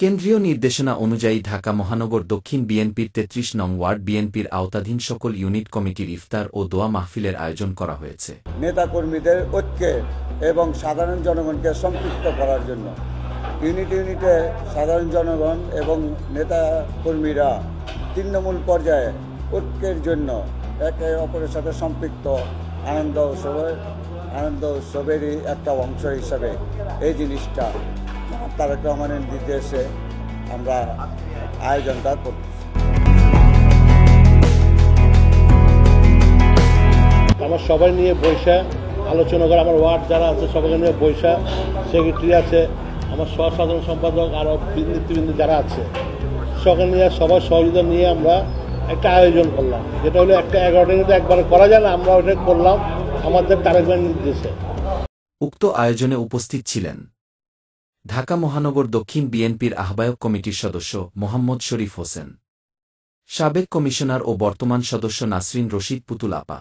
কেন্দ্রীয় নির্দেশনা অনুযায়ী ঢাকা মহানগর দক্ষিণ বিএনপির ৩৩ নং ওয়ার্ড বিএনপির আওতাধীন সকল ইউনিট কমিটির ইফতার ও দোয়া মাহফিলের আয়োজন করা হয়েছে। নেতাকর্মীদের ঐক্যে এবং সাধারণ জনগণকে সম্পৃক্ত করার জন্য ইউনিটে সাধারণ জনগণ এবং নেতাকর্মীরা তৃণমূল পর্যায়ে ঐক্যের জন্য একে অপরের সাথে সম্পৃক্ত আনন্দ উৎসবেরই একটা অংশ হিসাবে এই জিনিসটা তারেক রহমানের নির্দেশে আমরা আয়োজনটা করছি। আমার সবাই নিয়ে বৈশা আলোচনা করে, আমার ওয়ার্ড যারা আছে সবাইকে নিয়ে বৈশা, সেক্রেটারি আছে, আমার সাধারণ সম্পাদক, আরও নেতৃবৃন্দ যারা আছে সকল নিয়ে সবার সহযোগিতা নিয়ে আমরা একটা আয়োজন করলাম, যেটা হলো একটা 11টা কিন্তু একবারে করা যায় না, আমরা ওটা করলাম আমাদের তারেক ভাইয়ের নির্দেশে। উক্ত আয়োজনে উপস্থিত ছিলেন ঢাকা মহানগর দক্ষিণ বিএনপির আহ্বায়ক কমিটির সদস্য মোহাম্মদ শরীফ হোসেন, সাবেক কমিশনার ও বর্তমান সদস্য নাসরিন রশিদ পুতুল আপা,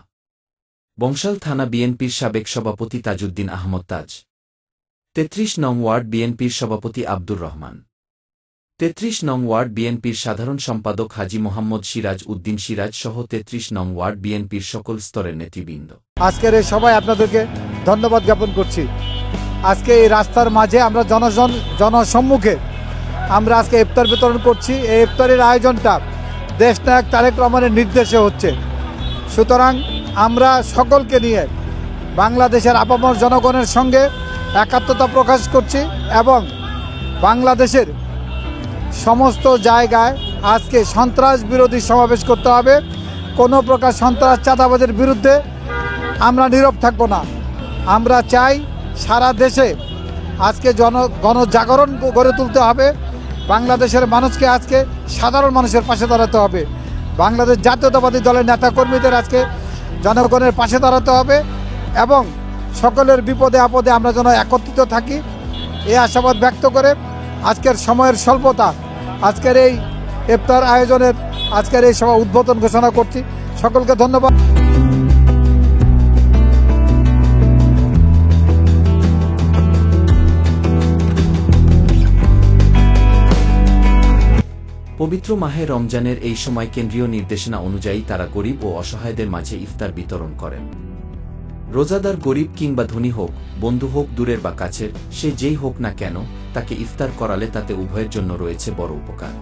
বংশাল থানা বিএনপির সাবেক সভাপতি তাজউদ্দিন আহমদ তাজ, ৩৩ নং ওয়ার্ড বিএনপির সভাপতি আব্দুর রহমান, ৩৩ নং ওয়ার্ড বিএনপির সাধারণ সম্পাদক হাজী মোহাম্মদ সিরাজ উদ্দিন সিরাজ সহ ৩৩ নং ওয়ার্ড বিএনপির সকল স্তরের নেতৃবৃন্দ। আজকের এই সবাই আপনাদেরকে ধন্যবাদ জ্ঞাপন করছি। আজকে এই রাস্তার মাঝে আমরা জনসম্মুখে আমরা আজকে ইফতার বিতরণ করছি। এই ইফতারের আয়োজনটা দেশনায়ক তারেক রহমানের নির্দেশে হচ্ছে। সুতরাং আমরা সকলকে নিয়ে বাংলাদেশের আপামর জনগণের সঙ্গে একাত্মতা প্রকাশ করছি এবং বাংলাদেশের সমস্ত জায়গায় আজকে সন্ত্রাস বিরোধী সমাবেশ করতে হবে। কোনো প্রকার সন্ত্রাস চাঁদাবাজের বিরুদ্ধে আমরা নীরব থাকব না। আমরা চাই সারা দেশে আজকে গণজাগরণ গড়ে তুলতে হবে। বাংলাদেশের মানুষকে আজকে সাধারণ মানুষের পাশে দাঁড়াতে হবে। বাংলাদেশ জাতীয়তাবাদী দলের নেতাকর্মীদের আজকে জনগণের পাশে দাঁড়াতে হবে এবং সকলের বিপদে আপদে আমরা যেন একত্রিত থাকি, এই আশাবাদ ব্যক্ত করে আজকের সময়ের স্বল্পতা আজকের এই ইফতার আয়োজনের আজকের এই সভা উদ্বোধন ঘোষণা করছি। সকলকে ধন্যবাদ। পবিত্র মাহে রমজানের এই সময় কেন্দ্রীয় নির্দেশনা অনুযায়ী তারা গরিব ও অসহায়দের মাঝে ইফতার বিতরণ করেন। রোজাদার গরিব কিংবা ধনী হোক, বন্ধু হোক দূরের বা কাছের, সে যেই হোক না কেন, তাকে ইফতার করালে তাতে উভয়ের জন্য রয়েছে বড় উপকার।